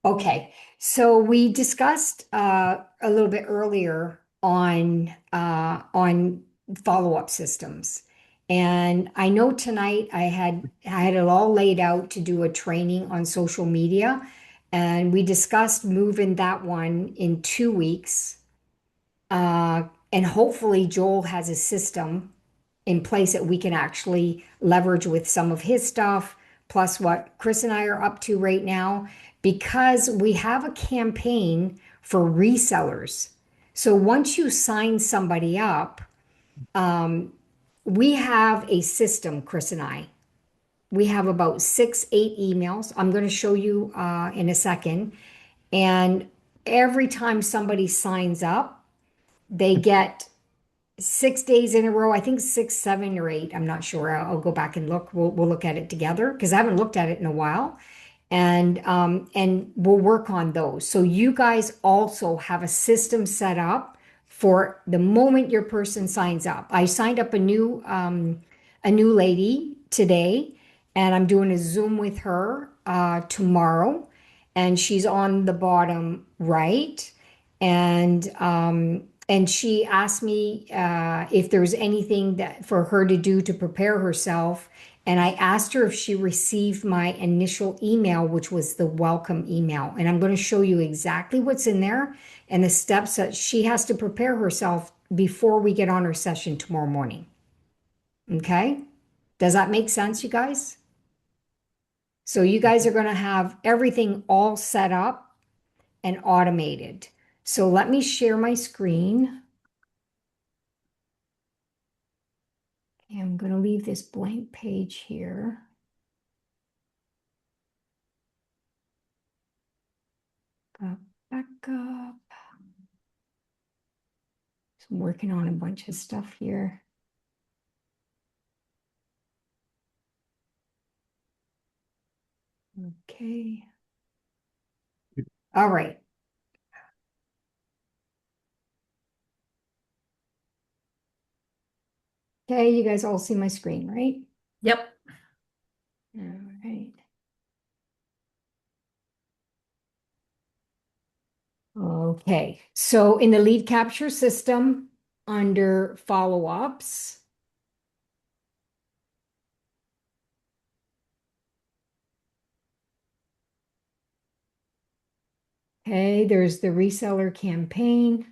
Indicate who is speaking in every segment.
Speaker 1: Okay, so we discussed a little bit earlier on follow-up systems. And I know tonight I had it all laid out to do a training on social media, and we discussed moving that one in 2 weeks. And hopefully Joel has a system in place that we can actually leverage with some of his stuff, plus what Chris and I are up to right now, because we have a campaign for resellers. So once you sign somebody up, we have a system, Chris and I. We have about 6, 8 emails. I'm going to show you in a second. And every time somebody signs up, they get 6 days in a row. I think six, 7 or 8. I'm not sure. I'll go back and look. We'll look at it together because I haven't looked at it in a while. And we'll work on those. So you guys also have a system set up for the moment your person signs up. I signed up a new lady today, and I'm doing a Zoom with her tomorrow, and she's on the bottom right. And she asked me if there was anything that for her to do to prepare herself. And I asked her if she received my initial email, which was the welcome email. And I'm going to show you exactly what's in there and the steps that she has to prepare herself before we get on our session tomorrow morning. Okay? Does that make sense, you guys? So you guys are going to have everything all set up and automated. So let me share my screen. Okay, I'm going to leave this blank page here. Go back up. So I'm working on a bunch of stuff here. Okay. All right. Okay, you guys all see my screen, right?
Speaker 2: Yep.
Speaker 1: All right. Okay, so in the lead capture system, under follow-ups, okay, there's the reseller campaign.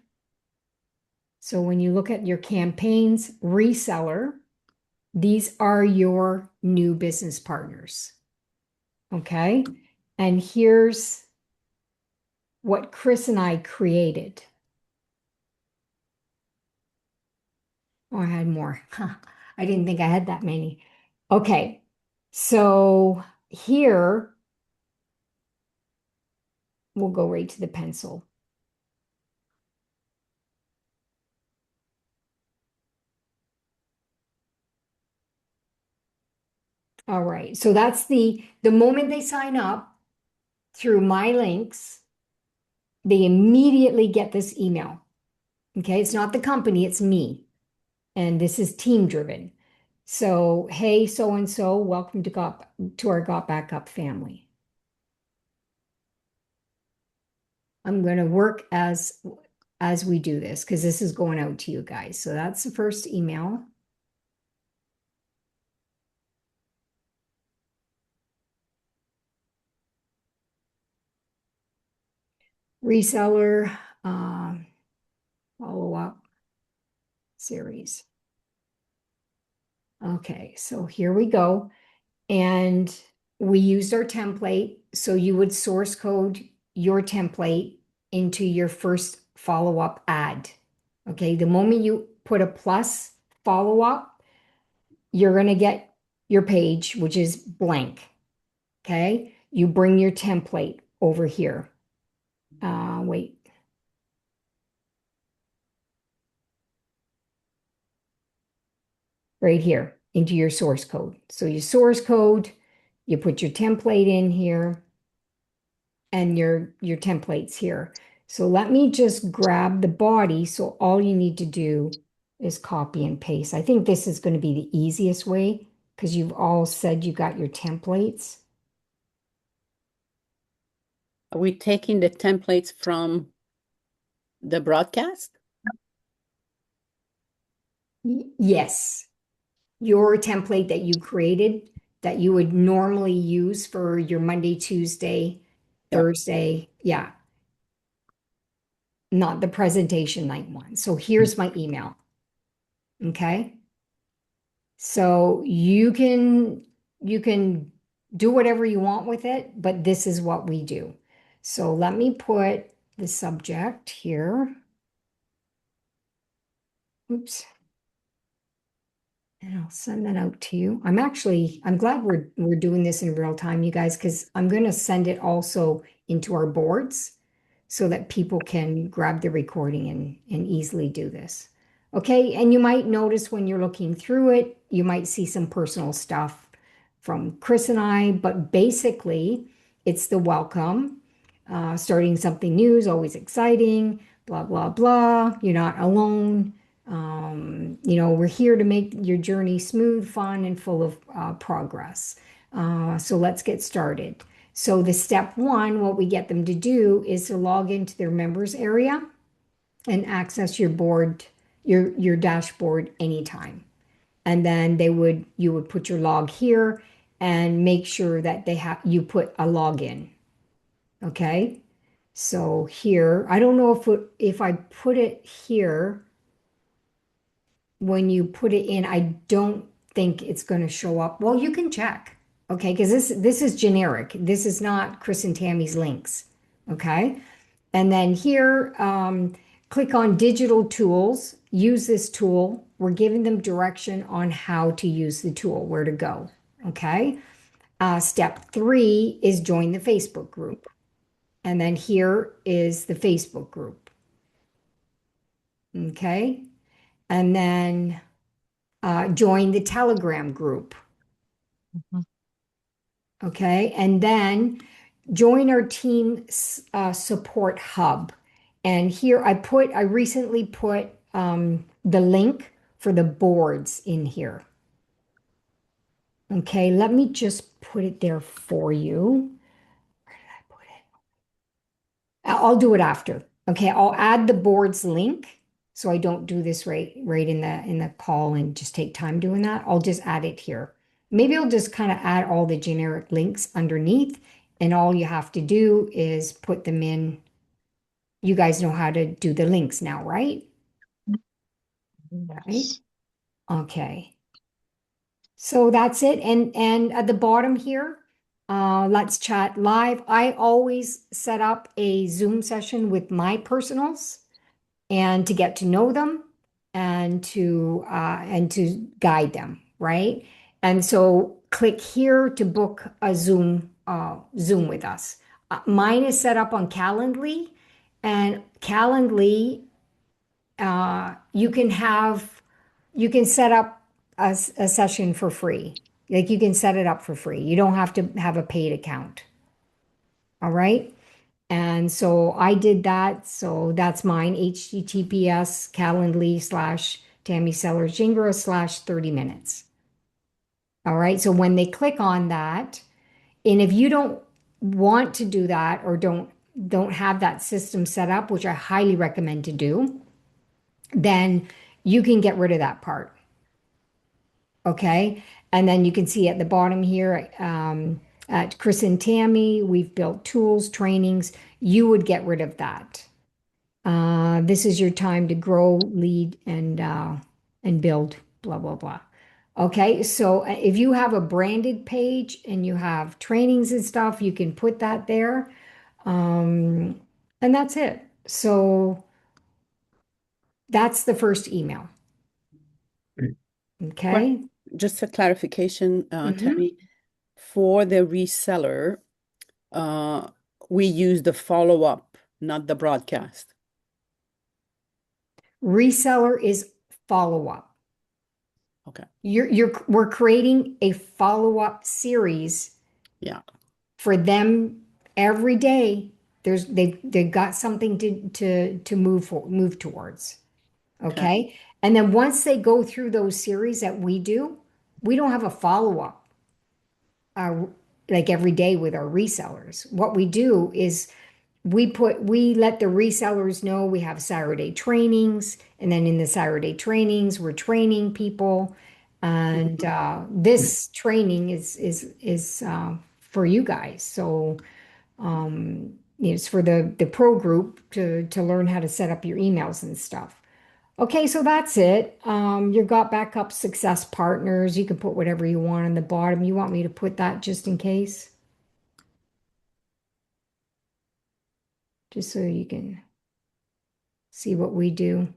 Speaker 1: So when you look at your campaigns, reseller, these are your new business partners. Okay, and here's what Chris and I created. Oh, I had more. Huh. I didn't think I had that many. Okay, so here we'll go right to the pencil. All right, so that's the moment they sign up through my links, they immediately get this email. Okay, it's not the company, it's me. And this is team driven. So, hey, so and so, welcome to our Got Back Up family. I'm going to work as we do this because this is going out to you guys. So that's the first email. Reseller follow-up series. Okay, so here we go. And we used our template. So you would source code your template into your first follow-up ad. Okay, the moment you put a plus follow-up, you're going to get your page, which is blank. Okay, you bring your template over here. Wait. Right here into your source code. So your source code, you put your template in here and your templates here. So let me just grab the body. So all you need to do is copy and paste. I think this is going to be the easiest way because you've all said you got your templates.
Speaker 2: Are we taking the templates from the broadcast?
Speaker 1: Yes, your template that you created that you would normally use for your Monday, Tuesday,
Speaker 2: Yeah.
Speaker 1: Thursday. Yeah, not the presentation night one. So here's my email. Okay. So you can do whatever you want with it, but this is what we do. So let me put the subject here. Oops. And I'll send that out to you. I'm glad we're doing this in real time, you guys, because I'm going to send it also into our boards so that people can grab the recording and easily do this. Okay, and you might notice when you're looking through it, you might see some personal stuff from Chris and I, but basically it's the welcome. Starting something new is always exciting, blah, blah, blah. You're not alone. We're here to make your journey smooth, fun, and full of progress. So let's get started. So the step one, what we get them to do is to log into their members area and access your board, your dashboard anytime. And then you would put your log here and make sure that you put a login. Okay. So here, I don't know if I put it here when you put it in, I don't think it's going to show up. Well, you can check, okay? Because this is generic. This is not Chris and Tammy's links, okay? And then here, click on digital tools. Use this tool. We're giving them direction on how to use the tool, where to go, okay? Step three is join the Facebook group. And then here is the Facebook group, okay? And then join the Telegram group.
Speaker 2: Mhm.
Speaker 1: Okay. And then join our team support hub. And here I recently put the link for the boards in here. Okay. Let me just put it there for you. Where did I put it? I'll do it after. Okay. I'll add the boards link. So I don't do this right in the call and just take time doing that. I'll just add it here. Maybe I'll just kind of add all the generic links underneath, and all you have to do is put them in. You guys know how to do the links now, right? Right?
Speaker 2: Yes.
Speaker 1: Okay. So that's it. And at the bottom here, let's chat live. I always set up a Zoom session with my personals and to get to know them and to guide them, right? And so click here to book a Zoom with us. Mine is set up on Calendly, and Calendly, you can set up a session for free. Like you can set it up for free. You don't have to have a paid account. All right. And so I did that. So that's mine, HTTPS Calendly slash Tammy Sellers Jingra slash 30 minutes. All right. So when they click on that, and if you don't want to do that or don't have that system set up, which I highly recommend to do, then you can get rid of that part. Okay. And then you can see at the bottom here, at Chris and Tammy, we've built tools, trainings. You would get rid of that. This is your time to grow, lead, and build, blah, blah, blah. Okay, so if you have a branded page and you have trainings and stuff, you can put that there. Um, and that's it. So that's the first email.
Speaker 2: Right.
Speaker 1: Okay.
Speaker 2: Just a clarification,
Speaker 1: Mhm.
Speaker 2: Tammy, for the reseller, uh, we use the follow-up, not the broadcast.
Speaker 1: Reseller is follow-up.
Speaker 2: Okay.
Speaker 1: We're creating a follow-up series
Speaker 2: Yeah.
Speaker 1: for them every day. They've got something to move towards.
Speaker 2: Okay.
Speaker 1: Okay. And then once they go through those series that we do, we don't have a follow-up. like every day with our resellers. What we do is we let the resellers know we have Saturday trainings, and then in the Saturday trainings, we're training people. And this training is for you guys. So it's for the pro group to learn how to set up your emails and stuff. Okay, so that's it. Your Got Backup Success Partners. You can put whatever you want on the bottom. You want me to put that just in case? Just so you can see what we do.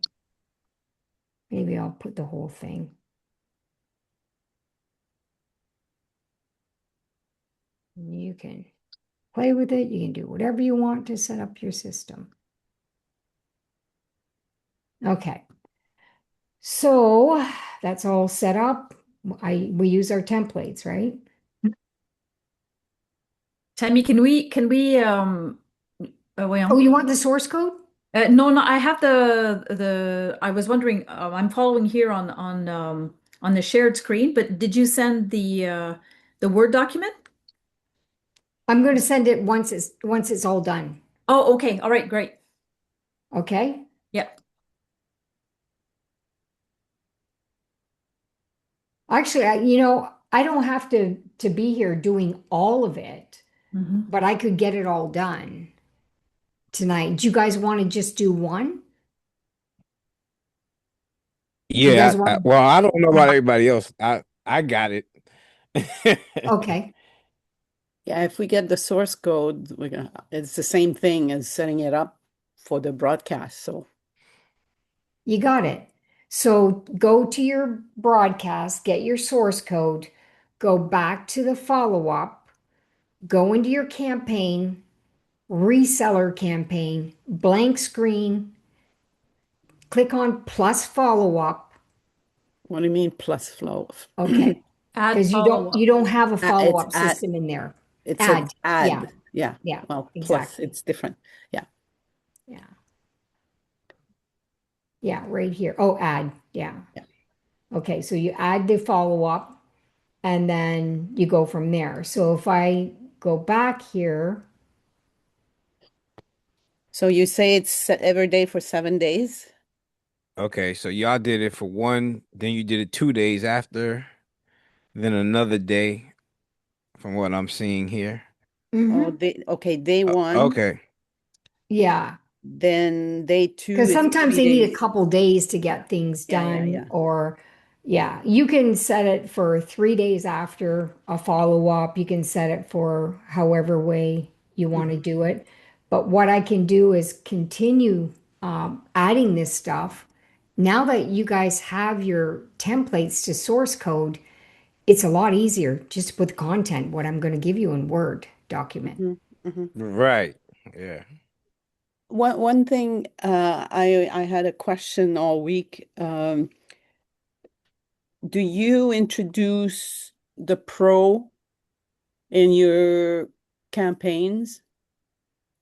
Speaker 1: Maybe I'll put the whole thing. You can play with it. You can do whatever you want to set up your system. Okay, so that's all set up. We use our templates, right?
Speaker 3: Tammy, can we
Speaker 1: Oh,
Speaker 3: well,
Speaker 1: you want the source code?
Speaker 3: no, I have the I was wondering, I'm following here on the shared screen, but did you send the Word document?
Speaker 1: I'm going to send it once it's all done.
Speaker 3: Oh, okay. All right, great.
Speaker 1: Okay.
Speaker 3: Yeah.
Speaker 1: Actually, I don't have to be here doing all of it,
Speaker 3: Mhm.
Speaker 1: but I could get it all done tonight. Do you guys want to just do one? Do you
Speaker 4: Yeah,
Speaker 1: guys want
Speaker 4: well, I don't know about everybody else. I got it.
Speaker 1: Okay.
Speaker 2: Yeah, if we get the source code, it's the same thing as setting it up for the broadcast. So,
Speaker 1: You got it. So go to your broadcast, get your source code, go back to the follow-up, go into your campaign, reseller campaign, blank screen, click on plus follow-up.
Speaker 2: what do you mean plus flow?
Speaker 1: Okay.
Speaker 3: Add
Speaker 1: Because you
Speaker 3: follow-up.
Speaker 1: don't have a
Speaker 2: It's
Speaker 1: follow-up
Speaker 2: add.
Speaker 1: system in there.
Speaker 2: It said
Speaker 1: Add. Yeah.
Speaker 2: add. Yeah.
Speaker 1: Yeah.
Speaker 2: Well, plus
Speaker 1: Exactly.
Speaker 2: it's different. Yeah.
Speaker 1: Yeah. Yeah. Right here. Oh, add. Yeah.
Speaker 2: Yeah.
Speaker 1: Okay. So you add the follow-up and then you go from there. So if I go back here,
Speaker 2: So you say it's set every day for 7 days?
Speaker 4: Okay, so y'all did it for one, then you did it 2 days after, then another day, from what I'm seeing here.
Speaker 2: Oh,
Speaker 1: mhm,
Speaker 2: day one,
Speaker 4: Okay.
Speaker 1: yeah.
Speaker 2: then day two
Speaker 1: Because
Speaker 2: is
Speaker 1: sometimes
Speaker 2: three
Speaker 1: they need a
Speaker 2: days.
Speaker 1: couple days to get things
Speaker 2: Yeah, yeah,
Speaker 1: done,
Speaker 2: yeah.
Speaker 1: or yeah, you can set it for 3 days after a follow-up. You can set it for however way you want to
Speaker 2: Mhm.
Speaker 1: do it. But what I can do is continue adding this stuff. Now that you guys have your templates to source code, it's a lot easier just to put the content, what I'm going to give you in Word document.
Speaker 2: Mhm. Mhm.
Speaker 4: Right. Yeah.
Speaker 2: One thing, I had a question all week. Do you introduce the pro in your campaigns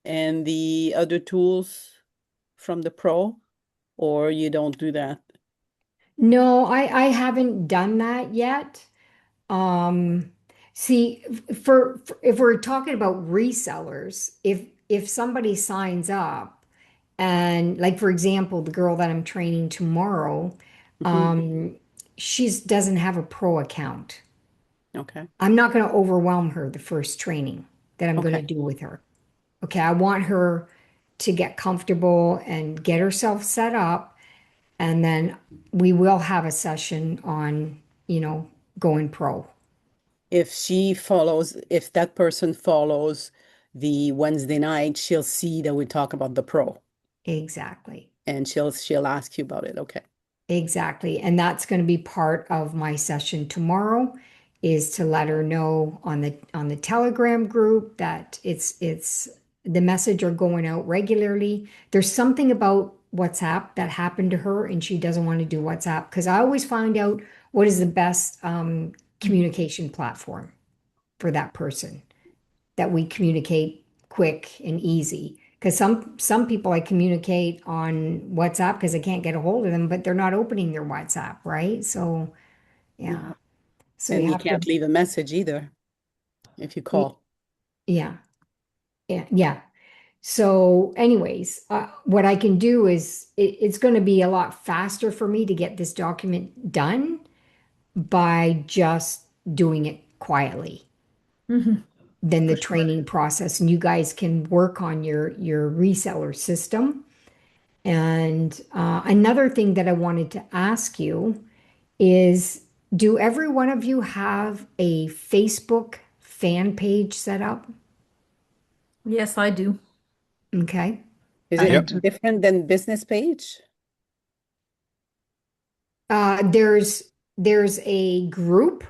Speaker 2: and the other tools from the pro, or you don't do that?
Speaker 1: No, I haven't done that yet. Um, See, for if we're talking about resellers, if somebody signs up and like for example, the girl that I'm training tomorrow,
Speaker 2: Mhm.
Speaker 1: um, she doesn't have a pro account.
Speaker 2: Okay.
Speaker 1: I'm not going to overwhelm her the first training that I'm going to
Speaker 2: Okay.
Speaker 1: do with her. Okay, I want her to get comfortable and get herself set up, and then we will have a session on, going pro.
Speaker 2: If that person follows the Wednesday night, she'll see that we talk about the pro
Speaker 1: Exactly.
Speaker 2: and she'll ask you about it. Okay.
Speaker 1: Exactly. And that's going to be part of my session tomorrow is to let her know on the Telegram group that it's the message are going out regularly. There's something about WhatsApp that happened to her and she doesn't want to do WhatsApp because I always find out what is the best communication platform for that person that we communicate quick and easy. Because some people I communicate on WhatsApp because I can't get a hold of them, but they're not opening their WhatsApp, right? So yeah.
Speaker 2: Yeah.
Speaker 1: So you
Speaker 2: And you
Speaker 1: have to
Speaker 2: can't leave a message either. if you call.
Speaker 1: Yeah. Yeah. Yeah. So, anyways, what I can do is it's going to be a lot faster for me to get this document done by just doing it quietly
Speaker 3: Mhm.
Speaker 1: than the
Speaker 3: For sure.
Speaker 1: training process. And you guys can work on your reseller system. And another thing that I wanted to ask you is, do every one of you have a Facebook fan page set up?
Speaker 3: Yes, I do.
Speaker 1: Okay.
Speaker 2: Is
Speaker 3: I
Speaker 2: it
Speaker 4: Yep.
Speaker 3: do.
Speaker 2: different than business page?
Speaker 1: There's a group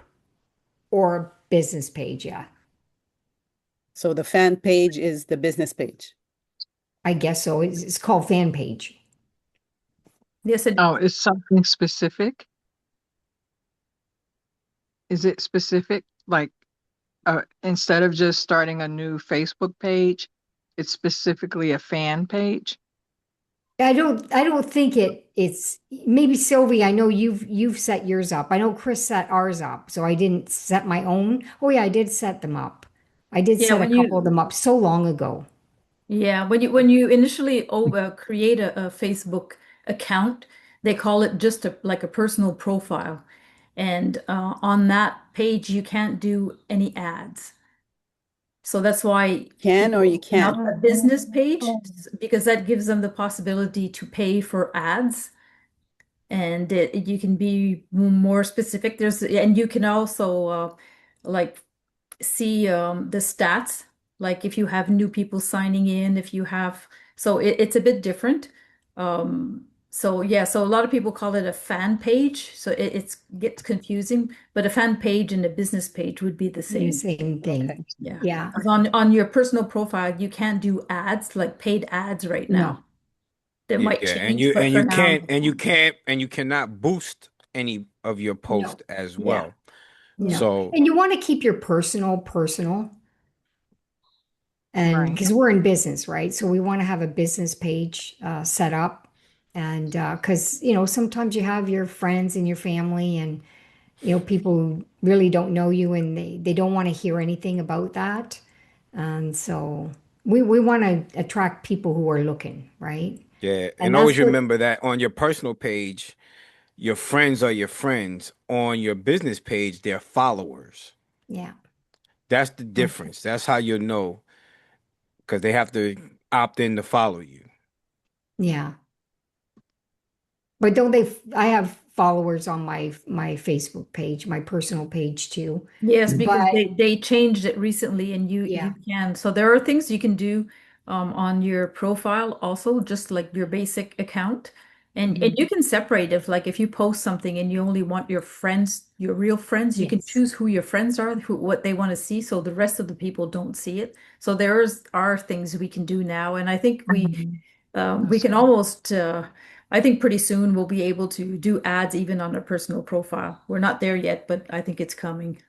Speaker 1: or a business page, yeah.
Speaker 2: So the fan page is the business page.
Speaker 1: I guess so. It's called fan page.
Speaker 3: Yes, it,
Speaker 5: Oh, is something specific? Is it specific? Like, instead of just starting a new Facebook page, it's specifically a fan page?
Speaker 1: I don't think it's maybe Sylvie, I know you've set yours up. I know Chris set ours up, so I didn't set my own. Oh yeah, I did set them up. I did
Speaker 3: yeah,
Speaker 1: set a
Speaker 3: when
Speaker 1: couple of
Speaker 3: you
Speaker 1: them up so long ago.
Speaker 3: yeah, when you initially create a Facebook account, they call it just like a personal profile. And on that page, you can't do any ads. So that's why
Speaker 2: Can or
Speaker 3: people
Speaker 2: you
Speaker 3: open up
Speaker 2: can't?
Speaker 3: a business page because that gives them the possibility to pay for ads. And you can be more specific. And you can also like see the stats, like if you have new people signing in, if you have, so it's a bit different. So yeah, so a lot of people call it a fan page. So it's gets confusing, but a fan page and a business page would be the
Speaker 1: The
Speaker 3: same.
Speaker 1: same thing.
Speaker 2: Okay.
Speaker 3: Yeah.
Speaker 1: Yeah.
Speaker 3: 'Cause on your personal profile, you can't do ads, like paid ads right
Speaker 1: No.
Speaker 3: now. That might
Speaker 4: Yeah, and
Speaker 3: change,
Speaker 4: you
Speaker 3: but
Speaker 4: and
Speaker 3: for
Speaker 4: you
Speaker 3: now,
Speaker 4: can't and you can't and you cannot boost any of your
Speaker 1: No.
Speaker 4: post as
Speaker 1: Yeah.
Speaker 4: well.
Speaker 1: No.
Speaker 4: So
Speaker 1: And you want to keep your personal. And
Speaker 5: Right.
Speaker 1: because we're in business, right? So we want to have a business page set up. And because, sometimes you have your friends and your family and, people who really don't know you and they don't want to hear anything about that. And so we want to attract people who are looking, right?
Speaker 4: yeah,
Speaker 1: And
Speaker 4: and
Speaker 1: that's
Speaker 4: always
Speaker 1: what,
Speaker 4: remember that on your personal page, your friends are your friends. On your business page, they're followers.
Speaker 1: yeah.
Speaker 4: That's the difference. That's how you'll know because they have to opt in to follow you.
Speaker 1: Yeah. But don't they, I have followers on my Facebook page, my personal page too.
Speaker 3: yes, because
Speaker 1: But
Speaker 3: they changed it recently, and you
Speaker 1: yeah,
Speaker 3: can. So there are things you can do on your profile also, just like your basic account. And
Speaker 1: mhm,
Speaker 3: you can separate if you post something and you only want your friends, your real friends, you can
Speaker 1: yes.
Speaker 3: choose who your friends are, what they want to see, so the rest of the people don't see it. So are things we can do now, and I think
Speaker 1: Mhm.
Speaker 3: we can almost I think pretty soon we'll be able to do ads even on a personal profile. We're not there yet, but I think it's coming.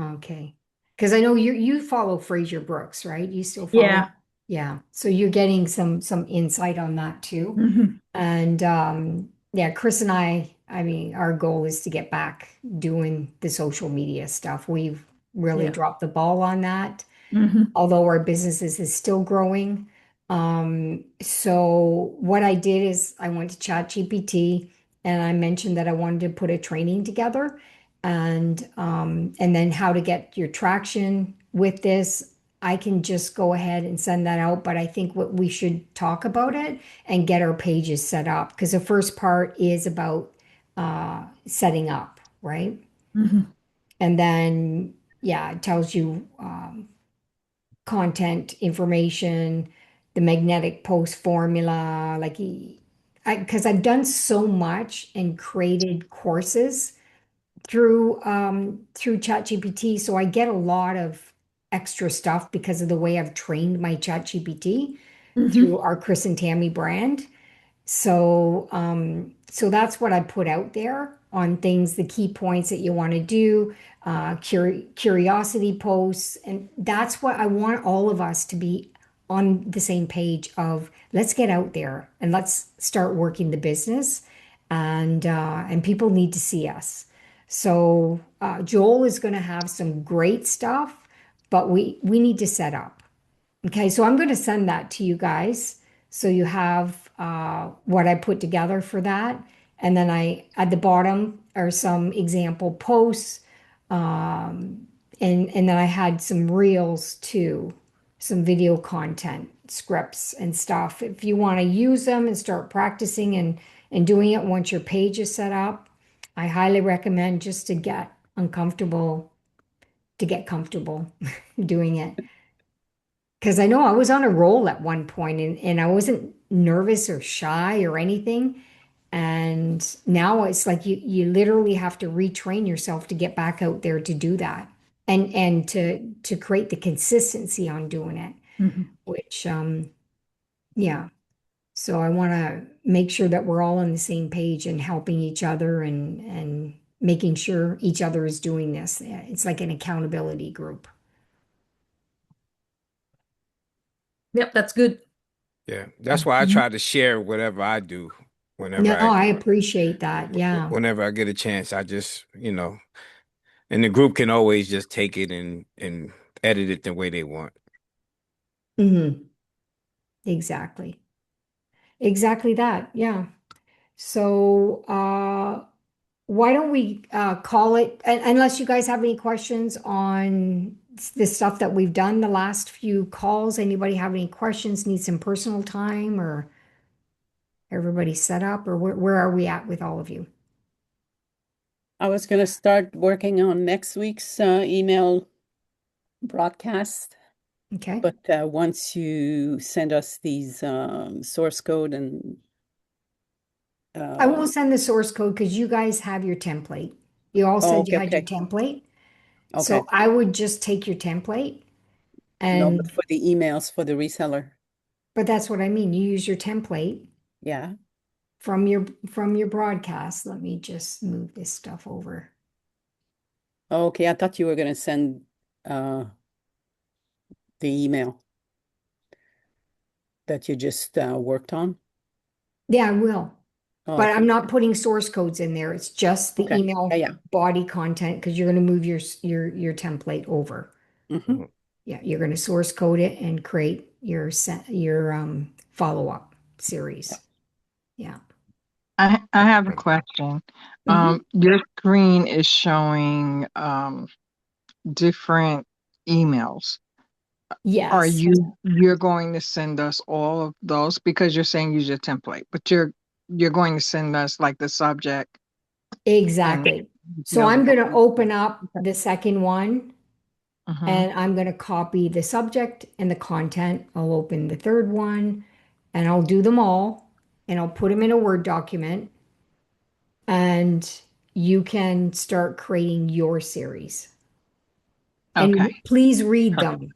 Speaker 1: Okay. Because I know you follow Fraser Brooks, right? You still follow?
Speaker 3: Yeah.
Speaker 1: Yeah. So you're getting some insight on that too.
Speaker 3: Mhm.
Speaker 1: And yeah, Chris and I mean, our goal is to get back doing the social media stuff. We've really
Speaker 3: Yeah.
Speaker 1: dropped the ball on that,
Speaker 3: Mhm.
Speaker 1: although our business is still growing. So what I did is I went to ChatGPT and I mentioned that I wanted to put a training together and then how to get your traction with this. I can just go ahead and send that out, but I think what we should talk about it and get our pages set up because the first part is about setting up, right?
Speaker 3: Mhm.
Speaker 1: And then, yeah, it tells you content information, the magnetic post formula, like because I've done so much and created courses through ChatGPT, so I get a lot of extra stuff because of the way I've trained my ChatGPT
Speaker 3: Mhm.
Speaker 1: through our Chris and Tammy brand. So that's what I put out there on things, the key points that you want to do, curiosity posts, and that's what I want all of us to be on the same page of. Let's get out there and let's start working the business, and people need to see us. So Joel is going to have some great stuff but we need to set up. Okay, so I'm going to send that to you guys so you have what I put together for that. And then I at the bottom are some example posts. And then I had some reels too, some video content, scripts and stuff. If you want to use them and start practicing and doing it once your page is set up, I highly recommend just to get comfortable doing it. Because I know I was on a roll at one point and I wasn't nervous or shy or anything. And now it's like you literally have to retrain yourself to get back out there to do that and to create the consistency on doing it,
Speaker 3: Mhm.
Speaker 1: which yeah. So I want to make sure that we're all on the same page and helping each other and making sure each other is doing this. Yeah, it's like an accountability group.
Speaker 3: Yep, that's good.
Speaker 4: Yeah, that's why I try to share whatever I do whenever
Speaker 1: No, I appreciate that. Yeah.
Speaker 4: whenever I get a chance. I just, and the group can always just take it and edit it the way they want.
Speaker 1: Hmm. Exactly. Exactly that. Yeah. So why don't we call it, unless you guys have any questions on the stuff that we've done the last few calls. Anybody have any questions, need some personal time, or everybody set up, or where are we at with all of you?
Speaker 2: I was going to start working on next week's email broadcast,
Speaker 1: Okay.
Speaker 2: but once you send us these source code and
Speaker 1: I will send the source code because you guys have your template. You all
Speaker 2: oh,
Speaker 1: said you
Speaker 2: okay,
Speaker 1: had your
Speaker 2: okay,
Speaker 1: template.
Speaker 2: okay.
Speaker 1: So I would just take your template
Speaker 2: No, but
Speaker 1: and,
Speaker 2: for the emails for the reseller.
Speaker 1: but that's what I mean. You use your template
Speaker 2: Yeah.
Speaker 1: from your broadcast. Let me just move this stuff over.
Speaker 2: Okay, I thought you were going to send the email that you just worked on.
Speaker 1: Yeah, I will.
Speaker 2: Oh,
Speaker 1: But
Speaker 2: okay.
Speaker 1: I'm not putting source codes in there. It's just the
Speaker 2: Okay.
Speaker 1: email
Speaker 2: Yeah, yeah.
Speaker 1: body content because you're going to move your template over.
Speaker 2: Mm-hmm.
Speaker 1: Yeah, you're going to source code it and create your follow-up series. Yeah.
Speaker 5: I have a question.
Speaker 1: Mhm.
Speaker 5: Your screen is showing different emails. Are
Speaker 1: Yes,
Speaker 5: you're going to send us all of those because you're saying use your template, but you're going to send us like the subject and
Speaker 1: exactly. So
Speaker 5: the
Speaker 1: I'm going to
Speaker 5: body.
Speaker 1: open up the second one
Speaker 5: Mhm.
Speaker 1: and I'm going to copy the subject and the content. I'll open the third one and I'll do them all and I'll put them in a Word document and you can start creating your series. And
Speaker 5: Okay.
Speaker 1: please read
Speaker 5: Okay.
Speaker 1: them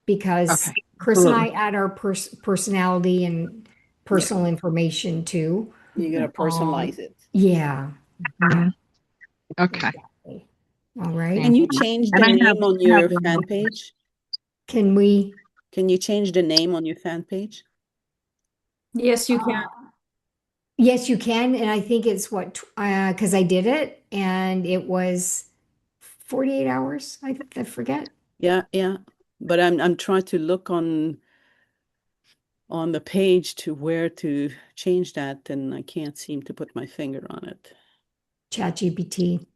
Speaker 1: because
Speaker 5: Okay.
Speaker 1: Chris and I
Speaker 5: Absolutely.
Speaker 1: add our personality and
Speaker 2: Yeah.
Speaker 1: personal information too.
Speaker 2: You're going to personalize it.
Speaker 1: Yeah, yeah,
Speaker 5: Mhm. Okay.
Speaker 1: exactly. All right.
Speaker 2: Can
Speaker 5: Thank
Speaker 2: you
Speaker 5: you.
Speaker 2: change
Speaker 5: And
Speaker 2: the
Speaker 5: I have
Speaker 2: name on
Speaker 5: I have
Speaker 2: your
Speaker 5: one
Speaker 2: fan
Speaker 5: more.
Speaker 2: page?
Speaker 1: Can we?
Speaker 2: Can you change the name on your fan page?
Speaker 3: Yes, you can.
Speaker 1: Yes, you can. And I think it's what, because I did it and it was 48 hours. I forget.
Speaker 2: Yeah, yeah. But I'm trying to look on the page to where to change that, and I can't seem to put my finger on it.
Speaker 1: ChatGPT,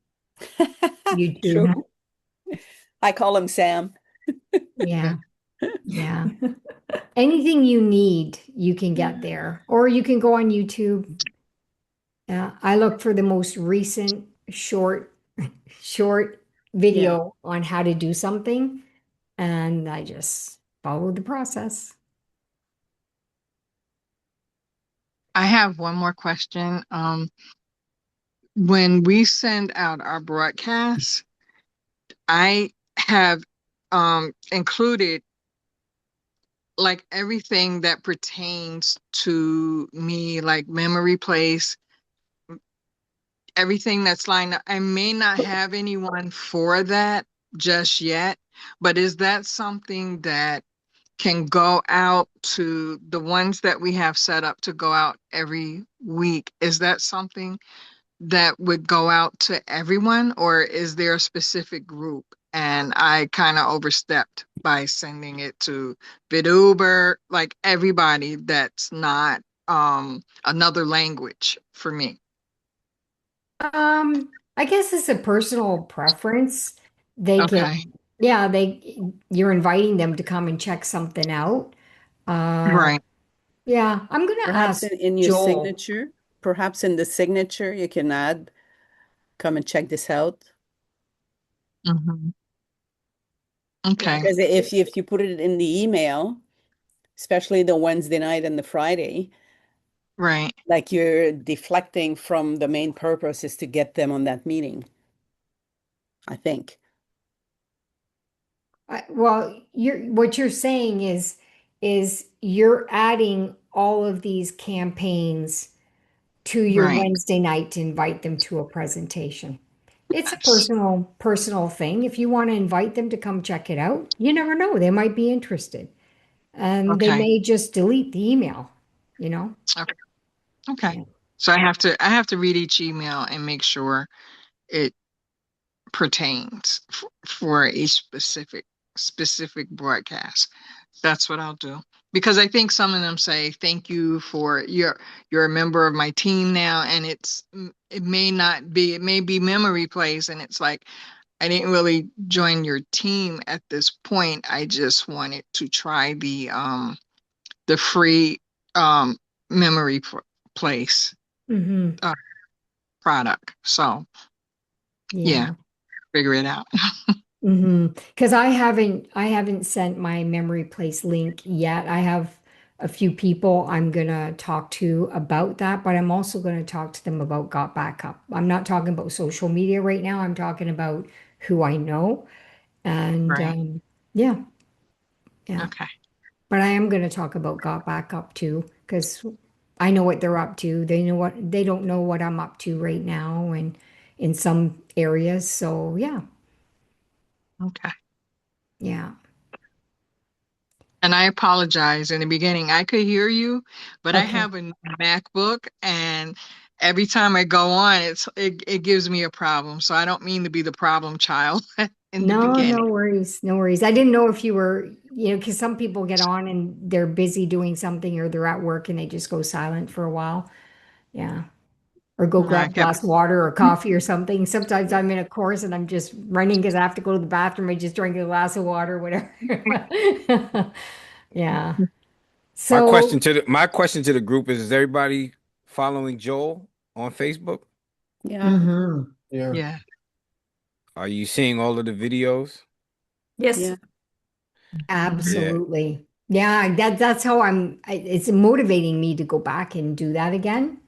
Speaker 1: YouTube.
Speaker 2: True. I call him Sam.
Speaker 1: Yeah, yeah. Anything you need, you can get there, or you can go on YouTube. I look for the most recent short
Speaker 2: Yeah.
Speaker 1: video on how to do something, and I just follow the process.
Speaker 5: I have one more question. When we send out our broadcast, I have included like everything that pertains to me, like memory place, everything that's lined up. I may not have anyone for that just yet, but is that something that can go out to the ones that we have set up to go out every week? Is that something that would go out to everyone, or is there a specific group? and I kind of overstepped by sending it to VidUber, like everybody that's not another language for me.
Speaker 1: I guess it's a personal preference. They can,
Speaker 5: Okay.
Speaker 1: yeah, you're inviting them to come and check something out. Uh,
Speaker 5: Right.
Speaker 1: yeah, I'm gonna
Speaker 2: Perhaps
Speaker 1: ask
Speaker 2: in your
Speaker 1: Joel.
Speaker 2: signature, perhaps in the signature, you can add, come and check this out.
Speaker 5: Hmm.
Speaker 1: Yeah,
Speaker 5: Okay.
Speaker 2: Because if you put it in the email, especially the Wednesday night and the Friday,
Speaker 5: Right.
Speaker 2: like you're deflecting from the main purpose is to get them on that meeting, I think.
Speaker 1: well, what you're saying is you're adding all of these campaigns to your
Speaker 5: Right.
Speaker 1: Wednesday night to invite them to a presentation. It's a
Speaker 5: Yes.
Speaker 1: personal thing. If you want to invite them to come check it out, you never know. They might be interested. And they
Speaker 5: Okay.
Speaker 1: may just delete the email, you know?
Speaker 5: Okay. Okay.
Speaker 1: Yeah.
Speaker 5: So I have to read each email and make sure it pertains for a specific broadcast. That's what I'll do. Because I think some of them say, thank you for you're a member of my team now, and it may not be, it may be memory place, and it's like I didn't really join your team at this point. I just wanted to try the free um memory place
Speaker 1: Hmm.
Speaker 5: uh, product. So yeah,
Speaker 1: Yeah.
Speaker 5: figure it out.
Speaker 1: Because I haven't sent my memory place link yet. I have a few people I'm gonna talk to about that, but I'm also gonna talk to them about Got Backup. I'm not talking about social media right now. I'm talking about who I know. And
Speaker 5: Right.
Speaker 1: yeah, yeah.
Speaker 5: Okay.
Speaker 1: But I am gonna talk about Got Backup too, because I know what they're up to. They don't know what I'm up to right now and in some areas. So yeah,
Speaker 5: Okay.
Speaker 1: yeah.
Speaker 5: And I apologize in the beginning. I could hear you, but I
Speaker 1: Okay.
Speaker 5: have a MacBook, and every time I go on, it gives me a problem. So I don't mean to be the problem child in the
Speaker 1: No, no
Speaker 5: beginning.
Speaker 1: worries. No worries. I didn't know if you were, because some people get on and they're busy doing something or they're at work and they just go silent for a while. Yeah. Or go
Speaker 5: No,
Speaker 1: grab
Speaker 5: I
Speaker 1: a
Speaker 5: kept.
Speaker 1: glass of water or coffee or something. Sometimes I'm in a course and I'm just running because I have to go to the bathroom. I just drink a glass of water, whatever. Yeah. So,
Speaker 4: My question to the group is everybody following Joel on Facebook?
Speaker 2: Yeah,
Speaker 1: mhm,
Speaker 6: Yeah.
Speaker 5: Yeah.
Speaker 4: Are you seeing all of the videos?
Speaker 3: Yes.
Speaker 2: yeah.
Speaker 5: Hmm.
Speaker 4: Yeah.
Speaker 1: absolutely. Yeah, that's how it's motivating me to go back and do that again.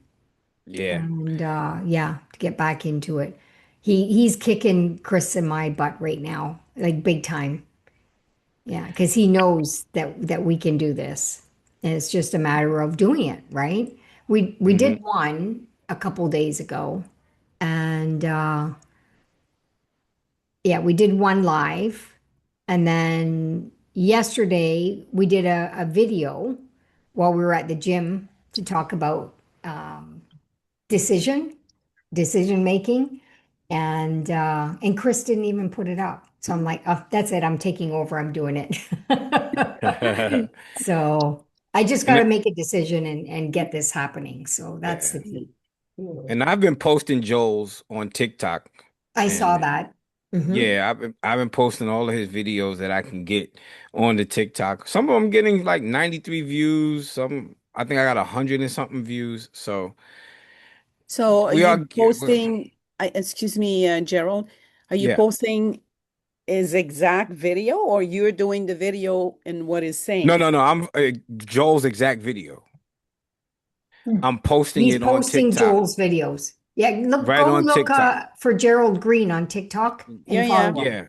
Speaker 4: Yeah.
Speaker 1: And yeah, to get back into it. He's kicking Chris and my butt right now, like big time. Yeah, because he knows that we can do this. And it's just a matter of doing it, right? We did
Speaker 4: Hmm.
Speaker 1: one a couple days ago, and yeah, we did one live, and then yesterday we did a video while we were at the gym to talk about um, decision decision making, and Chris didn't even put it up. So I'm like, oh, that's it. I'm taking over. I'm doing it. So I just got to
Speaker 4: And
Speaker 1: make a decision and get this happening. So that's
Speaker 4: yeah.
Speaker 1: the key.
Speaker 4: And I've been posting Joel's on TikTok,
Speaker 1: I saw
Speaker 4: and
Speaker 1: that. Hmm.
Speaker 4: yeah, I've been posting all of his videos that I can get on the TikTok. Some of them getting like 93 views. Some I think I got 100 and something views. So
Speaker 2: So are
Speaker 4: we are,
Speaker 2: you posting, excuse me, Gerald, are you
Speaker 4: yeah.
Speaker 2: posting his exact video or you're doing the video and what is
Speaker 4: No,
Speaker 2: saying?
Speaker 4: no, no. I'm Joel's exact video. I'm posting
Speaker 1: He's
Speaker 4: it on
Speaker 1: posting
Speaker 4: TikTok,
Speaker 1: Joel's videos. Yeah, look,
Speaker 4: right
Speaker 1: go
Speaker 4: on
Speaker 1: look
Speaker 4: TikTok.
Speaker 1: for Gerald Green on TikTok
Speaker 2: Yeah,
Speaker 1: and
Speaker 2: yeah.
Speaker 1: follow him.
Speaker 4: Yeah.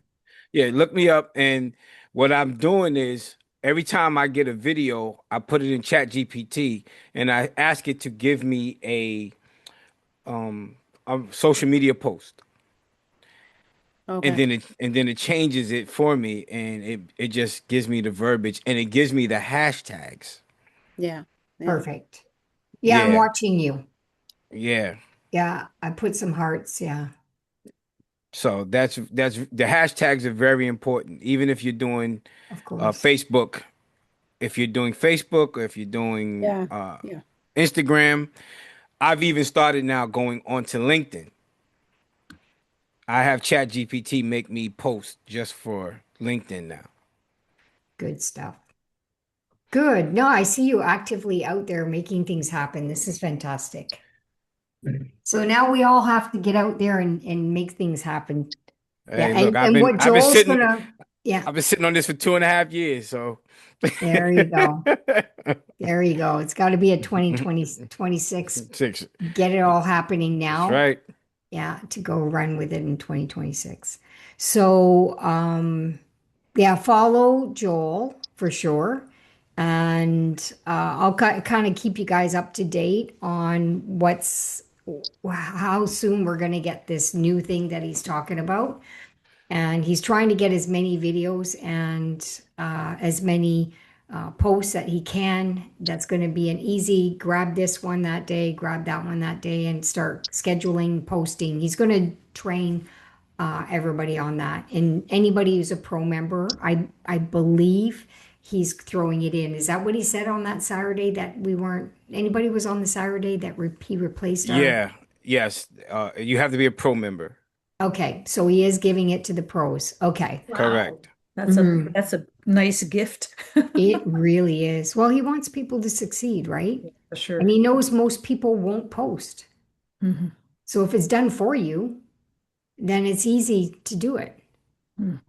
Speaker 4: Yeah, look me up. And what I'm doing is every time I get a video, I put it in Chat GPT and I ask it to give me um a social media post. And
Speaker 2: Okay.
Speaker 4: then it changes it for me and it just gives me the verbiage and it gives me the hashtags.
Speaker 2: Yeah. Yeah.
Speaker 1: Perfect. Yeah, I'm
Speaker 4: Yeah.
Speaker 1: watching you.
Speaker 4: Yeah.
Speaker 1: Yeah, I put some hearts. Yeah.
Speaker 4: So that's the hashtags are very important, even if you're doing
Speaker 1: Of course.
Speaker 4: Facebook. If you're doing Facebook or if you're doing
Speaker 2: Yeah, yeah.
Speaker 4: Instagram, I've even started now going onto LinkedIn. I have ChatGPT make me post just for LinkedIn now.
Speaker 1: Good stuff. Good. No, I see you actively out there making things happen. This is fantastic. So now we all have to get out there and make things happen. Yeah,
Speaker 4: Hey, look,
Speaker 1: and what
Speaker 4: I've been
Speaker 1: Joel's
Speaker 4: sitting
Speaker 1: yeah,
Speaker 4: I've been sitting on this for 2.5 years, so
Speaker 1: there you go. There you go. It's got to be a 2026.
Speaker 4: 6.
Speaker 1: Get it all happening
Speaker 4: That's
Speaker 1: now.
Speaker 4: right.
Speaker 1: Yeah, to go run with it in 2026. So, yeah, follow Joel for sure. And I'll kind of keep you guys up to date on how soon we're going to get this new thing that he's talking about. And he's trying to get as many videos and as many posts that he can. That's going to be an easy grab this one that day, grab that one that day, and start scheduling posting. He's going to train everybody on that. And anybody who's a pro member, I believe he's throwing it in. Is that what he said on that Saturday that we weren't? Anybody was on the Saturday that he replaced our?
Speaker 4: Yeah. Yes. You have to be a pro member.
Speaker 1: Okay, so he is giving it to the pros. Okay.
Speaker 3: Wow.
Speaker 4: Correct.
Speaker 1: Mhm.
Speaker 3: That's a nice gift.
Speaker 1: It really is. Well, he wants people to succeed, right?
Speaker 3: For sure.
Speaker 1: And he knows most people won't post.
Speaker 3: Mhm.
Speaker 1: So if it's done for you, then it's easy to do it,
Speaker 3: Mm.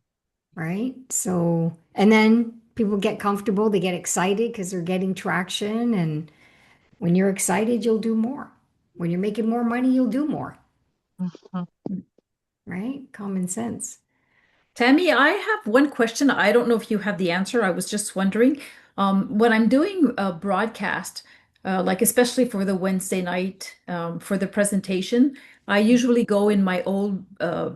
Speaker 1: right? So, and then people get comfortable, they get excited because they're getting traction. And when you're excited, you'll do more. When you're making more money, you'll do more,
Speaker 5: Mhm.
Speaker 1: right? Common sense.
Speaker 3: Tammy, I have one question. I don't know if you have the answer. I was just wondering. When I'm doing a broadcast, like especially for the Wednesday night, for the presentation, I usually go in my old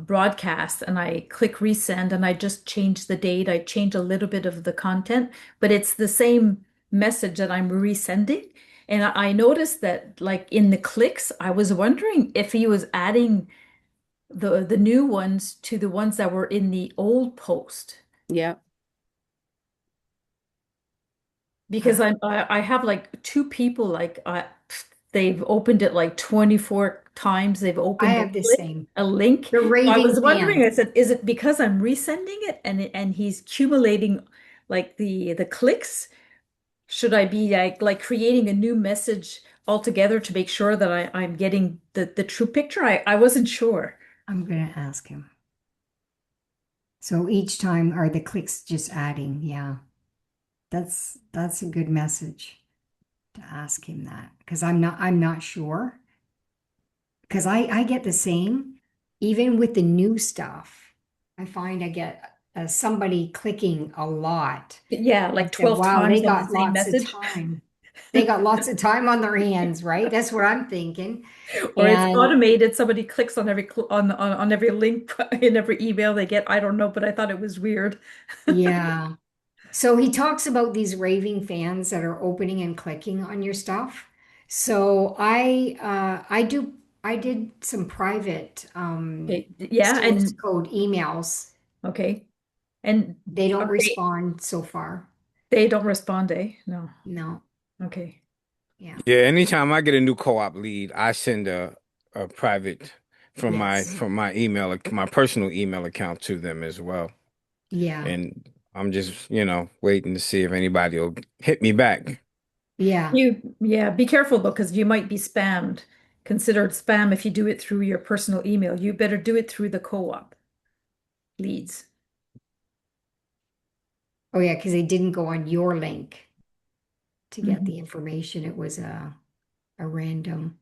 Speaker 3: broadcast and I click resend and I just change the date. I change a little bit of the content, but it's the same message that I'm resending. And I noticed that, like in the clicks, I was wondering if he was adding the new ones to the ones that were in the old post,
Speaker 2: Yeah.
Speaker 3: because I have like two people, like they've opened it like 24 times. They've
Speaker 1: I
Speaker 3: opened
Speaker 1: have the same.
Speaker 3: a link.
Speaker 1: The
Speaker 3: So I was
Speaker 1: raving
Speaker 3: wondering, I
Speaker 1: fans.
Speaker 3: said, is it because I'm resending it and he's accumulating like the clicks? Should I be like creating a new message altogether to make sure that I'm getting the true picture? I wasn't sure.
Speaker 1: I'm going to ask him. So each time are the clicks just adding? Yeah. That's a good message to ask him that because I'm not sure because I get the same even with the new stuff. I find I get somebody clicking a lot.
Speaker 3: Yeah,
Speaker 1: I
Speaker 3: like
Speaker 1: said,
Speaker 3: 12
Speaker 1: wow, they
Speaker 3: times on the
Speaker 1: got
Speaker 3: same
Speaker 1: lots of
Speaker 3: message.
Speaker 1: time. They got lots of time on their hands, right? That's what I'm thinking.
Speaker 3: Or it's
Speaker 1: And
Speaker 3: automated. Somebody clicks on on every link in every email they get. I don't know, but I thought it was weird.
Speaker 1: yeah. So he talks about these raving fans that are opening and clicking on your stuff. So I did some private
Speaker 3: Okay. Yeah,
Speaker 1: source
Speaker 3: and
Speaker 1: code emails.
Speaker 3: okay. And
Speaker 1: They don't
Speaker 3: okay,
Speaker 1: respond so far.
Speaker 3: they don't respond, eh? No.
Speaker 1: No.
Speaker 3: Okay.
Speaker 1: Yeah.
Speaker 4: Yeah, anytime I get a new co-op lead, I send a private
Speaker 1: Yes.
Speaker 4: from my email, my personal email account to them as well.
Speaker 1: Yeah.
Speaker 4: And I'm just, waiting to see if anybody will hit me back.
Speaker 1: Yeah.
Speaker 3: Yeah, be careful though, because you might be spammed, considered spam if you do it through your personal email. You better do it through the co-op leads.
Speaker 1: Oh yeah, because they didn't go on your link to get
Speaker 3: Mhm.
Speaker 1: the information. It was a random.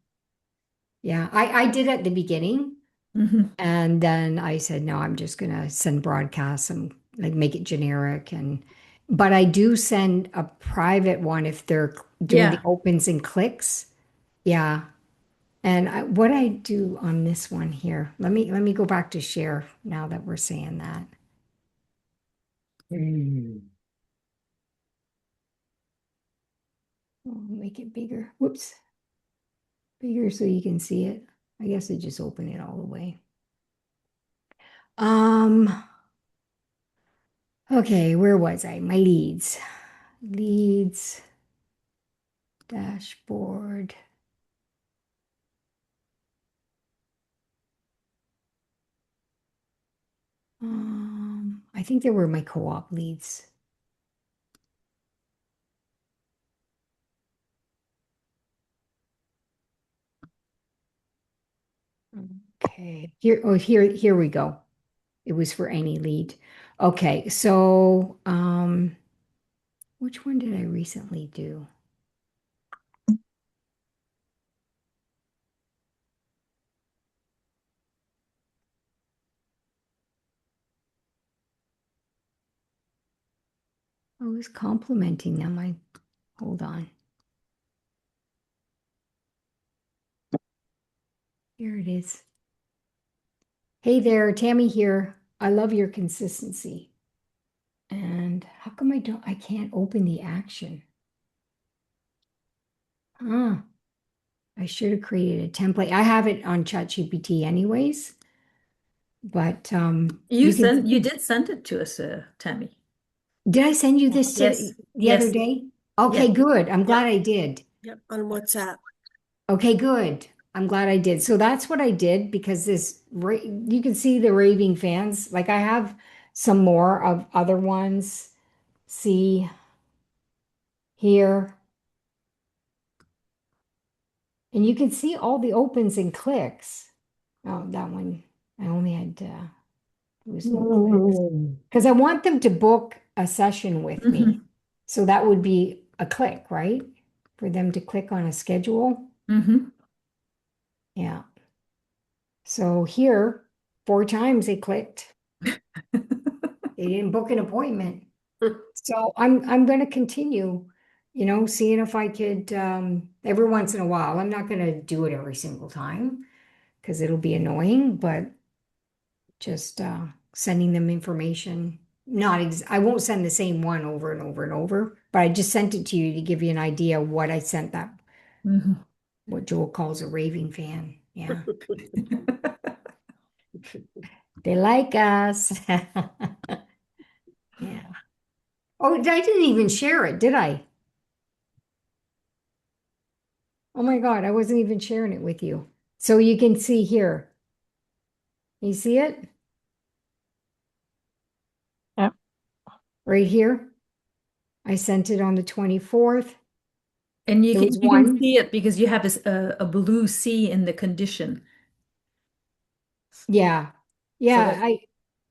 Speaker 1: Yeah. I did at the beginning.
Speaker 3: Mhm.
Speaker 1: And then I said, no, I'm just gonna send broadcasts and like make it generic but I do send a private one if they're doing the
Speaker 3: Yeah.
Speaker 1: opens and clicks. Yeah. And what I do on this one here, let me go back to share now that we're saying that. Make it bigger. Whoops. Bigger so you can see it. I guess I just open it all the way. Um, okay, where was I? My leads. Leads, dashboard. I think they were my co-op leads. Okay, here we go. It was for any lead. Okay, so which one did I recently do? I was complimenting them. Hold on. Here it is. Hey there, Tammy here. I love your consistency. And how come I can't open the action? Huh. I should have created a template. I have it on ChatGPT anyways, but
Speaker 3: You did send it to us, Tammy.
Speaker 1: did I send you this
Speaker 3: Yes.
Speaker 1: the other
Speaker 3: Yes.
Speaker 1: day? Okay,
Speaker 3: Yeah.
Speaker 1: good. I'm glad I did.
Speaker 6: Yep, on WhatsApp.
Speaker 1: Okay, good. I'm glad I did. So that's what I did because you can see the raving fans. Like I have some more of other ones. See here. And you can see all the opens and clicks. Oh, that one, I only had, there was no clicks. Because I want them to book a session with me. So that would be a click, right? For them to click on a schedule.
Speaker 3: Mm-hmm.
Speaker 1: Yeah. So here, 4 times they clicked. They didn't book an appointment. So I'm going to continue, seeing if I could every once in a while. I'm not going to do it every single time because it'll be annoying, but just sending them information. I won't send the same one over and over and over, but I just sent it to you to give you an idea of what I sent that,
Speaker 3: Mm-hmm.
Speaker 1: what Joel calls a raving fan. Yeah. They like us. Yeah. Oh, I didn't even share it, did I? Oh my God, I wasn't even sharing it with you. So you can see here. You see it?
Speaker 6: Yep.
Speaker 1: Right here. I sent it on the 24th.
Speaker 3: And
Speaker 1: There was
Speaker 3: you can
Speaker 1: one.
Speaker 3: see it because you have a blue C in the condition.
Speaker 1: Yeah.
Speaker 3: So
Speaker 1: Yeah,
Speaker 3: that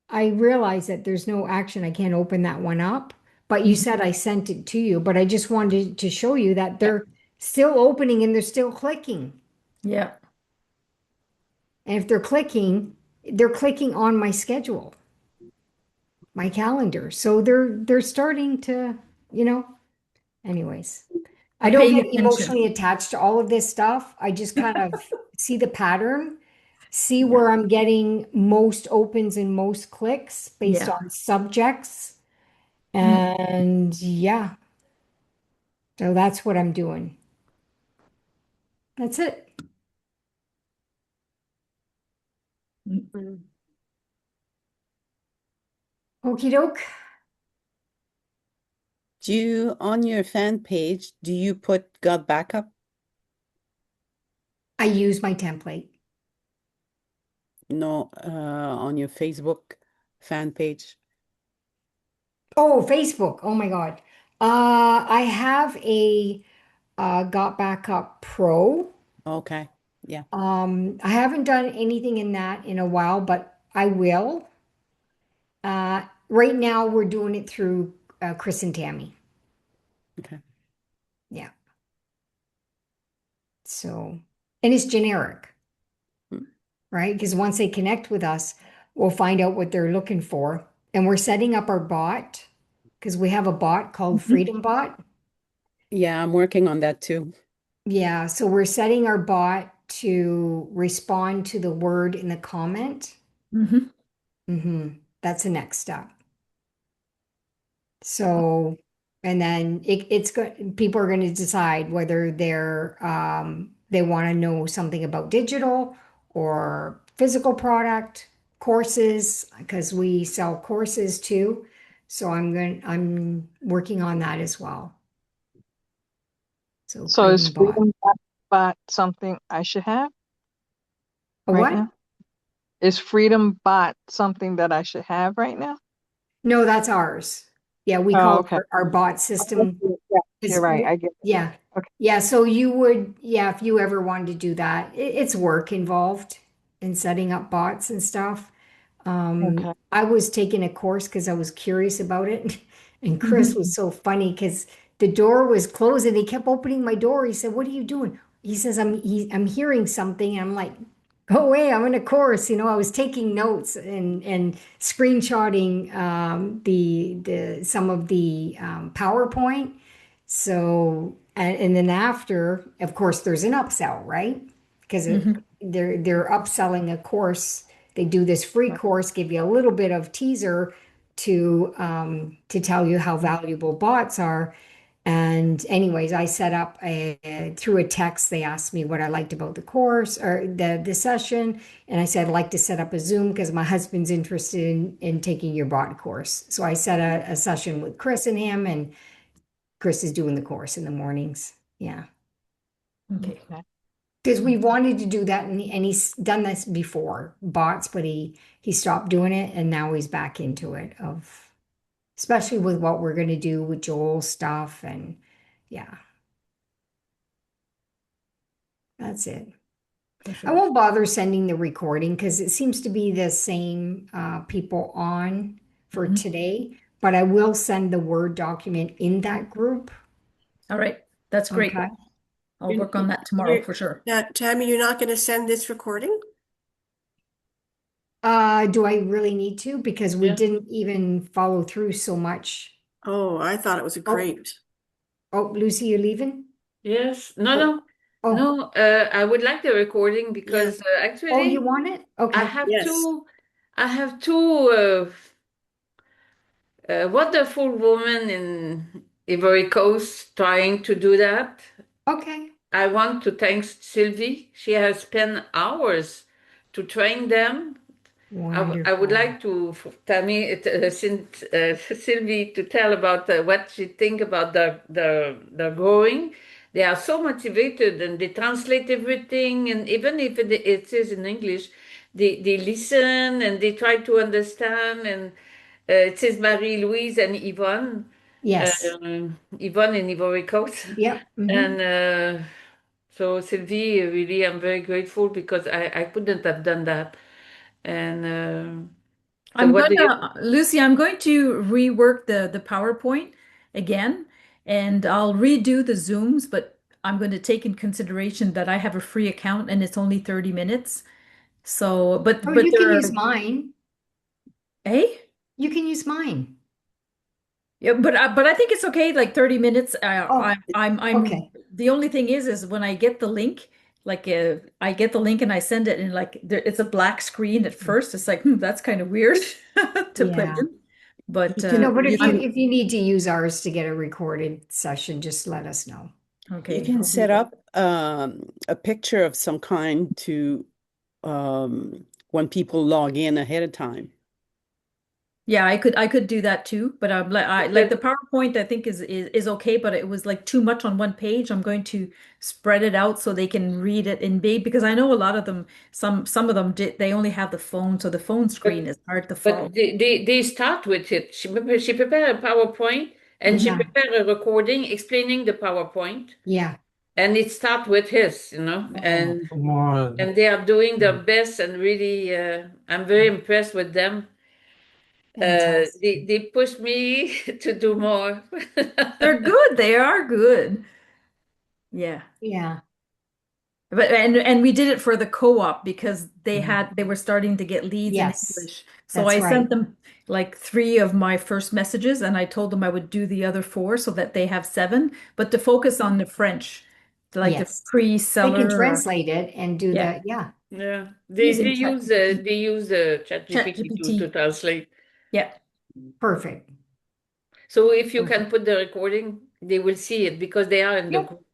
Speaker 1: I realize that there's no action. I can't open that one up. But you said I sent it to you, but I just wanted to show you that they're still opening and they're still clicking.
Speaker 3: yeah.
Speaker 1: And if they're clicking on my schedule, my calendar. So they're starting to, anyways. I
Speaker 3: They're
Speaker 1: don't
Speaker 3: paying
Speaker 1: get
Speaker 3: attention.
Speaker 1: emotionally attached to all of this stuff. I just kind of see the pattern, see
Speaker 3: Yeah.
Speaker 1: where I'm getting most opens and most clicks based
Speaker 3: Yeah.
Speaker 1: on subjects.
Speaker 3: Mm.
Speaker 1: And yeah, so that's what I'm doing. That's it.
Speaker 6: Mm.
Speaker 1: Okie doke.
Speaker 2: On your fan page, do you put got backup?
Speaker 1: I use my template.
Speaker 2: No, on your Facebook fan page.
Speaker 1: Oh, Facebook. Oh my God. I have a Got Backup Pro.
Speaker 2: Okay. Yeah.
Speaker 1: I haven't done anything in that in a while, but I will. Right now we're doing it through Chris and Tammy.
Speaker 2: Okay.
Speaker 1: Yeah. So, and it's generic,
Speaker 2: Mm.
Speaker 1: right? Because once they connect with us, we'll find out what they're looking for. And we're setting up our bot because we have a bot called Freedom Bot.
Speaker 2: Yeah, I'm working on that too.
Speaker 1: Yeah, so we're setting our bot to respond to the word in the comment.
Speaker 3: Mm-hmm.
Speaker 1: That's the next step. So, and then it's good. People are going to decide whether they want to know something about digital or physical product. courses because we sell courses too. So I'm working on that as well. So
Speaker 5: So is
Speaker 1: creating bot.
Speaker 5: Freedom Bot something I should have
Speaker 1: A
Speaker 5: right
Speaker 1: what?
Speaker 5: now? Is Freedom Bot something that I should have right now?
Speaker 1: No, that's ours. Yeah, we
Speaker 5: Oh,
Speaker 1: call it
Speaker 5: okay.
Speaker 1: our bot system.
Speaker 5: Yeah,
Speaker 1: Is-
Speaker 5: you're right. I get it.
Speaker 1: Yeah.
Speaker 5: Okay.
Speaker 1: Yeah. So you would, yeah, if you ever wanted to do that, it's work involved in setting up bots and stuff.
Speaker 5: Okay.
Speaker 1: I was taking a course because I was curious about it. And
Speaker 3: Mm-hmm.
Speaker 1: Chris was so funny because the door was closed and he kept opening my door. He said, "What are you doing?" He says, I'm hearing something. And I'm like, go away, I'm in a course. I was taking notes and screenshotting the some of the PowerPoint. So and then after, of course, there's an upsell, right? Because they're upselling a course. They do this free course, give you a little bit of teaser to tell you how valuable bots are. And anyways, I set up through a text. They asked me what I liked about the course or the session, and I said I'd like to set up a Zoom because my husband's interested in taking your bot course. So I set a session with Chris and him, and Chris is doing the course in the mornings. Yeah,
Speaker 3: Okay.
Speaker 1: because we wanted to do that, and he's done this before bots, but he stopped doing it, and now he's back into it especially with what we're going to do with Joel's stuff. And yeah, that's it. I won't bother sending the recording because it seems to be the same people on for today, but I will send the Word document in that group.
Speaker 3: All right. That's great.
Speaker 1: Okay.
Speaker 3: I'll work on that tomorrow
Speaker 6: You're-
Speaker 3: for sure.
Speaker 6: Now, Tammy, you're not going to send this recording?
Speaker 1: Do I really need to? Because we
Speaker 2: Yeah.
Speaker 1: didn't even follow through so much.
Speaker 6: Oh, I thought it was great.
Speaker 1: Oh, Lucy, you're leaving?
Speaker 7: Yes. No,
Speaker 1: Oh.
Speaker 7: no.
Speaker 1: Oh,
Speaker 7: No, I would like the recording because
Speaker 1: oh,
Speaker 7: actually
Speaker 1: you want it?
Speaker 7: I
Speaker 1: Okay.
Speaker 7: have
Speaker 6: Yes.
Speaker 7: two wonderful women in Ivory Coast trying to do that.
Speaker 1: Okay.
Speaker 7: I want to thank Sylvie. She has spent hours to train them. I would
Speaker 1: Wonderful.
Speaker 7: like to Sylvie to tell about what she think about the growing. They are so motivated and they translate everything, and even if it is in English, they listen and they try to understand. And it says Marie-Louise and Yvonne,
Speaker 1: Yes.
Speaker 7: Yvonne in Ivory Coast,
Speaker 1: Yep. Mhm.
Speaker 7: and so Sylvie, really, I'm very grateful because I couldn't have done that. And so
Speaker 3: I'm
Speaker 7: what do you?
Speaker 3: Lucy, I'm going to rework the PowerPoint again, and I'll redo the Zooms, but I'm going to take in consideration that I have a free account and it's only 30 minutes. So, but
Speaker 1: Oh,
Speaker 3: but
Speaker 1: you can
Speaker 3: there
Speaker 1: use mine.
Speaker 3: hey?
Speaker 1: You can use mine.
Speaker 3: Yeah, but I think it's okay, like 30 minutes.
Speaker 1: Oh,
Speaker 3: I'm
Speaker 1: okay.
Speaker 3: the only thing is when I get the link, like I get the link and I send it, and like it's a black screen at first. It's like that's kind of weird to put
Speaker 1: Yeah.
Speaker 3: in. But
Speaker 2: You can-
Speaker 1: No, but if
Speaker 3: I'm
Speaker 1: you need to use ours to get a recorded session, just let us know.
Speaker 3: okay.
Speaker 2: You can set up a picture of some kind to when people log in ahead of time.
Speaker 3: Yeah, I could do that too, but I like the PowerPoint I think is okay, but it was like too much on one page. I'm going to spread it out so they can read it in big because I know a lot of them, some of them they only have the phone, so the phone screen is hard to follow.
Speaker 7: But they start with it. She prepared a PowerPoint and she
Speaker 1: Yeah.
Speaker 7: prepared a recording explaining the PowerPoint,
Speaker 1: Yeah.
Speaker 7: and it starts with his, and
Speaker 8: Come on.
Speaker 7: they are doing their best, and really, I'm very impressed with them.
Speaker 1: Fantastic.
Speaker 7: They push me to do more.
Speaker 3: They're good. They are good. Yeah.
Speaker 1: Yeah.
Speaker 3: But and we did it for the co-op because they were starting to get leads in
Speaker 1: Yes,
Speaker 3: English. So
Speaker 1: that's
Speaker 3: I sent
Speaker 1: right.
Speaker 3: them like 3 of my first messages and I told them I would do the other 4 so that they have 7, but to focus on the French, like the
Speaker 1: Yes. They
Speaker 3: pre-seller
Speaker 1: can
Speaker 3: or
Speaker 1: translate it and do
Speaker 3: Yeah.
Speaker 1: yeah.
Speaker 7: Yeah,
Speaker 3: Using
Speaker 7: they use ChatGPT to
Speaker 3: ChatGPT.
Speaker 7: translate.
Speaker 3: Yeah.
Speaker 1: Perfect.
Speaker 7: So if you can put the recording, they will see it because they are in the
Speaker 1: Yep.
Speaker 7: group.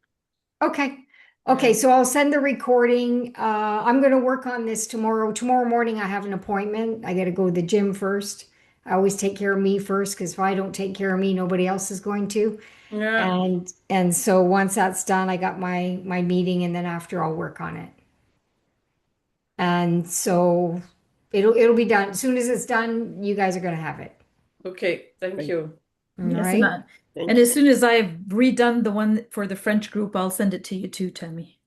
Speaker 1: Okay. Okay, so I'll send the recording. I'm gonna work on this tomorrow. Tomorrow morning, I have an appointment. I gotta go to the gym first. I always take care of me first, because if I don't take care of me, nobody else is going to.
Speaker 7: Yeah.
Speaker 1: And so once that's done, I got my meeting, and then after I'll work on it. And so it'll be done. As soon as it's done, you guys are gonna have it.
Speaker 7: Okay, thank
Speaker 2: Great.
Speaker 7: you.
Speaker 1: All
Speaker 3: Yes,
Speaker 1: right?
Speaker 6: Thank
Speaker 3: and
Speaker 6: you.
Speaker 3: as soon as I've redone the one for the French group, I'll send it to you too, Tammy.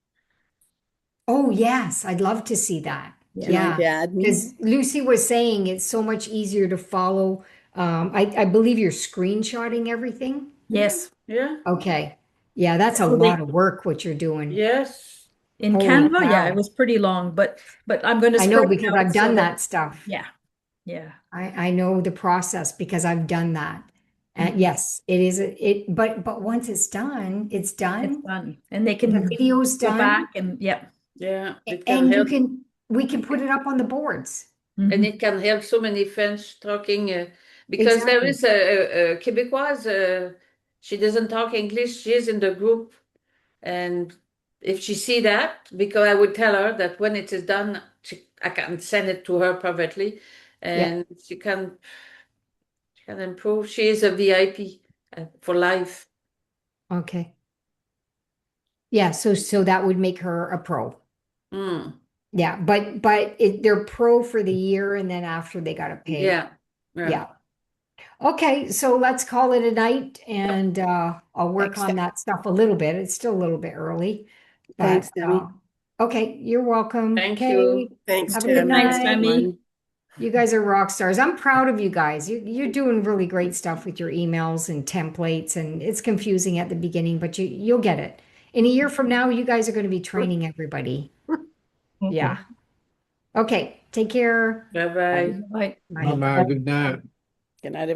Speaker 1: Oh, yes, I'd love to see that.
Speaker 2: Can I
Speaker 1: Yeah,
Speaker 2: add me?
Speaker 1: because Lucy was saying it's so much easier to follow. I believe you're screenshotting everything.
Speaker 3: Yes.
Speaker 7: Yeah.
Speaker 1: Okay. Yeah, that's a
Speaker 3: So
Speaker 1: lot of work what you're doing.
Speaker 7: Yes.
Speaker 3: In
Speaker 1: Holy
Speaker 3: Canva, yeah,
Speaker 1: cow.
Speaker 3: it was pretty long, but I'm going to
Speaker 1: I know
Speaker 3: spread it
Speaker 1: because
Speaker 3: out
Speaker 1: I've
Speaker 3: so
Speaker 1: done
Speaker 3: that-
Speaker 1: that stuff.
Speaker 3: Yeah. Yeah.
Speaker 1: I know the process because I've done that. And
Speaker 3: Mhm.
Speaker 1: yes, it is but once it's done, it's
Speaker 3: It's
Speaker 1: done.
Speaker 3: done. And they
Speaker 1: The
Speaker 3: can
Speaker 1: video's
Speaker 3: go
Speaker 1: done.
Speaker 3: back and yeah.
Speaker 7: Yeah. It can
Speaker 1: And
Speaker 7: help.
Speaker 1: we can put it up on the boards.
Speaker 7: And
Speaker 3: Mhm.
Speaker 7: it can help so many French talking because there
Speaker 1: Exactly.
Speaker 7: is a Quebecoise, she doesn't talk English, she is in the group. And if she see that, because I would tell her that when it is done, I can send it to her privately and she can improve. She is a VIP for life.
Speaker 1: Okay. Yeah, so that would make her a pro.
Speaker 7: Mm.
Speaker 1: Yeah, but they're pro for the year, and then after they gotta pay.
Speaker 7: Yeah. Yeah.
Speaker 1: Yeah. Okay, so let's call it a night, and I'll work
Speaker 6: Thanks,
Speaker 1: on
Speaker 6: Tammy.
Speaker 1: that stuff a little bit. It's still a little bit early,
Speaker 6: Thanks,
Speaker 1: but
Speaker 6: Tammy.
Speaker 1: okay, you're welcome.
Speaker 7: Thank
Speaker 1: Okay,
Speaker 7: you.
Speaker 6: Thanks,
Speaker 1: have a good
Speaker 6: Tammy.
Speaker 3: Thanks,
Speaker 1: night.
Speaker 3: Tammy.
Speaker 1: You guys are rock stars. I'm proud of you guys. You're doing really great stuff with your emails and templates, and it's confusing at the beginning, but you'll get it. In a year from now, you guys are going to be training everybody. Yeah. Okay, take care.
Speaker 7: Bye bye.
Speaker 3: Bye.
Speaker 1: Bye.
Speaker 8: Bye-bye, good night.
Speaker 2: Good night, everyone.